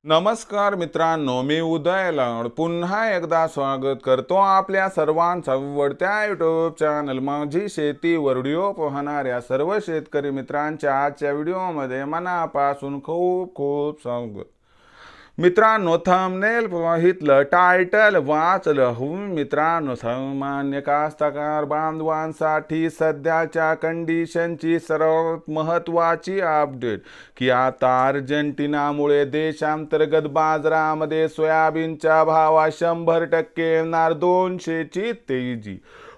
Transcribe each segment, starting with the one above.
नमस्कार मित्रांनो, मी उदय लाड पुन्हा एकदा स्वागत करतो आपल्या सर्वांचा आवडत्या यूट्यूब चॅनल माझी शेती वर व्हिडिओ पाहणाऱ्या सर्व शेतकरी मित्रांच्या आजच्या व्हिडिओमध्ये मनापासून खूप खूप स्वागत. मित्रांनो, थंबनेल पाहितलं, टायटल वाचलं मित्रांनो, सामान्य कास्तकार बांधवांसाठी सध्याच्या कंडिशनची सर्वात महत्त्वाची अपडेट की आता अर्जेंटिनामुळे देशांतर्गत बाजारामध्ये सोयाबीनच्या भावात 100% येणार 200ची तेजी.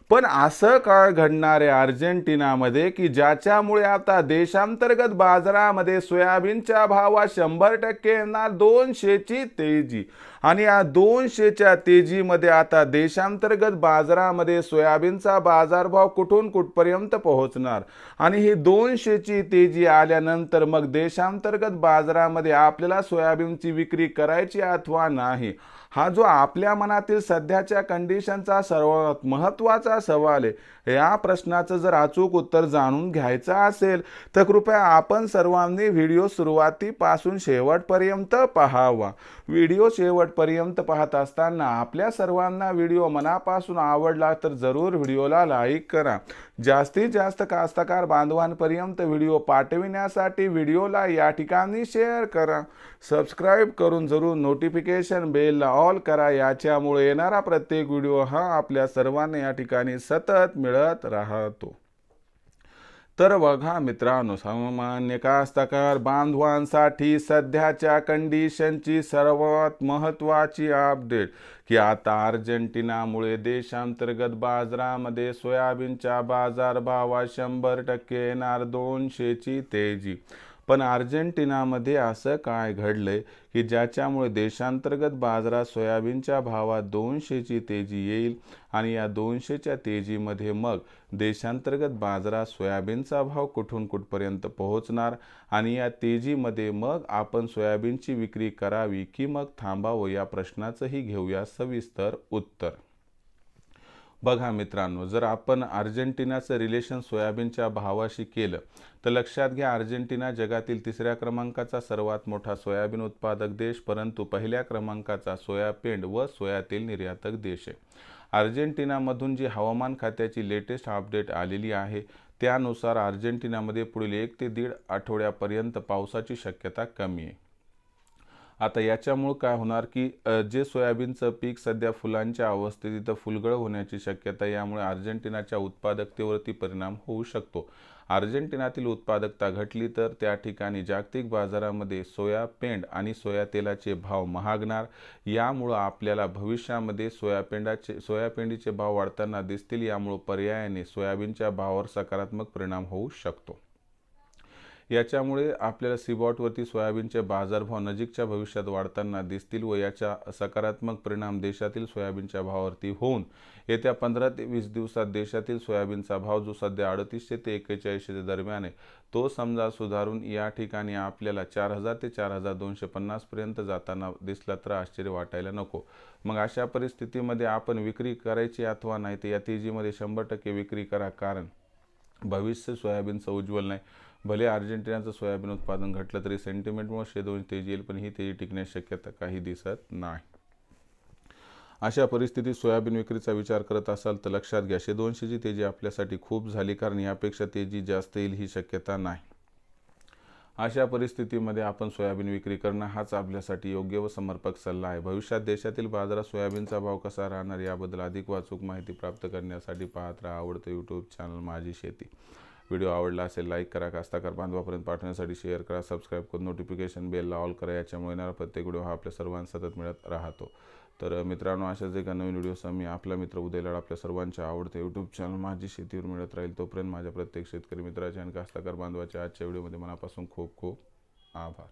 पण असं काय घडणार आहे अर्जेंटिनामध्ये की ज्याच्यामुळे आता देशांतर्गत बाजारामध्ये सोयाबीनच्या भावात 100% येणार 200ची तेजी. आणि या 200च्या तेजीमध्ये आता देशांतर्गत बाजारामध्ये सोयाबीनचा बाजारभाव कुठून कुठपर्यंत पोहोचणार आणि ही 200ची तेजी आल्यानंतर मग देशांतर्गत बाजारामध्ये आपल्याला सोयाबीनची विक्री करायची अथवा नाही, हा जो आपल्या मनातील सध्याच्या कंडिशनचा सर्वात महत्त्वाचा सवाल आहे. या प्रश्नाचं जर अचूक उत्तर जाणून घ्यायचं असेल तर कृपया आपण सर्वांनी व्हिडिओ सुरुवातीपासून शेवटपर्यंत पाहावा. व्हिडिओ शेवटपर्यंत पाहत असताना आपल्या सर्वांना व्हिडिओ मनापासून आवडला तर जरूर व्हिडिओला लाईक करा. जास्तीत जास्त कास्तकार बांधवांपर्यंत व्हिडिओ पाठविण्यासाठी व्हिडिओला या ठिकाणी शेअर करा. सबस्क्राईब करून जरूर नोटिफिकेशन बेलला ऑल करा. याच्यामुळे येणारा प्रत्येक व्हिडिओ हा आपल्या सर्वांना या ठिकाणी सतत मिळत राहतो. तर बघा मित्रांनो, सामान्य कास्तकार बांधवांसाठी सध्याच्या कंडिशनची सर्वात महत्त्वाची अपडेट की आता अर्जेंटिनामुळे देशांतर्गत बाजारामध्ये सोयाबीनच्या बाजारभावात 100% येणार 200ची तेजी. पण अर्जेंटिनामध्ये असं काय घडलंय की ज्याच्यामुळे देशांतर्गत बाजारात सोयाबीनच्या भावात 200ची तेजी येईल आणि या 200च्या तेजीमध्ये मग देशांतर्गत बाजारात सोयाबीनचा भाव कुठून कुठपर्यंत पोहोचणार आणि या तेजीमध्ये मग आपण सोयाबीनची विक्री करावी की मग थांबावं, या प्रश्नाचंही घेऊया सविस्तर उत्तर. बघा मित्रांनो, जर आपण अर्जेंटिनाचं रिलेशन सोयाबीनच्या भावाशी केलं तर लक्षात घ्या, अर्जेंटिना जगातील 3ऱ्या क्रमांकाचा सर्वात मोठा सोयाबीन उत्पादक देश, परंतु 1ल्या क्रमांकाचा सोयापेंड व सोयातेल निर्यातक देश आहे. अर्जेंटिनामधून जी हवामान खात्याची लेटेस्ट अपडेट आलेली आहे त्यानुसार अर्जेंटिनामध्ये पुढील 1 ते 1.5 आठवड्यापर्यंत पावसाची शक्यता कमी आहे. आता याच्यामुळे काय होणार की जे सोयाबीनचं पीक सध्या फुलांच्या अवस्थेत इथं फुलगळ होण्याची शक्यता, यामुळे अर्जेंटिनाच्या उत्पादकतेवरती परिणाम होऊ शकतो. अर्जेंटिनातील उत्पादकता घटली तर त्या ठिकाणी जागतिक बाजारामध्ये सोया पेंड आणि सोया तेलाचे भाव महागणार. यामुळं आपल्याला भविष्यामध्ये सोयापेंडीचे भाव वाढताना दिसतील. यामुळे पर्यायाने सोयाबीनच्या भावावर सकारात्मक परिणाम होऊ शकतो. याच्यामुळे आपल्याला सीबॉटवरती सोयाबीनचे बाजारभाव नजीकच्या भविष्यात वाढताना दिसतील व याचा सकारात्मक परिणाम देशातील सोयाबीनच्या भावावरती होऊन येत्या 15 ते 20 दिवसात देशातील सोयाबीनचा भाव जो सध्या 3800 ते 4100 दरम्यान आहे तो समजा सुधारून या ठिकाणी आपल्याला 4000 ते 4250 पर्यंत जाताना दिसला तर आश्चर्य वाटायला नको. मग अशा परिस्थितीमध्ये आपण विक्री करायची अथवा नाही तर या तेजीमध्ये 100% विक्री करा, कारण भविष्य सोयाबीनचं उज्ज्वल नाही. भले अर्जेंटिनाचं सोयाबीन उत्पादन घटलं तरी सेंटिमेंटमुळे शेदोन तेजी येईल, पण ही तेजी टिकण्याची शक्यता काही दिसत नाही. अशा परिस्थितीत सोयाबीन विक्रीचा विचार करत असाल तर लक्षात घ्या, 200ची तेजी आपल्यासाठी खूप झाली, कारण यापेक्षा तेजी जास्त येईल ही शक्यता नाही. अशा परिस्थितीमध्ये आपण सोयाबीन विक्री करणं हाच आपल्यासाठी योग्य व समर्पक सल्ला आहे. भविष्यात देशातील बाजारात सोयाबीनचा भाव कसा राहणार याबद्दल अधिक वाचूक माहिती प्राप्त करण्यासाठी पाहत राहा आवडतं यूट्यूब चॅनल माझी शेती. व्हिडिओ आवडला असेल लाईक करा, कास्तकार बांधवापर्यंत पाठवण्यासाठी शेअर करा, सबस्क्राईब करून नोटिफिकेशन बेलला ऑल करा. याच्यामुळे येणारा प्रत्येक व्हिडिओ हा आपल्या सर्वांना सतत मिळत राहतो. तर मित्रांनो, अशाच एका नवीन व्हिडिओसह मी आपला मित्र उदय लाड आपल्या सर्वांच्या आवडते यूट्यूब चॅनल माझी शेतीवर मिळत राहील. तोपर्यंत माझ्या प्रत्येक शेतकरी मित्राच्या आणि कास्तकार बांधवाच्या आजच्या व्हिडिओमध्ये मनापासून खूप खूप आभार.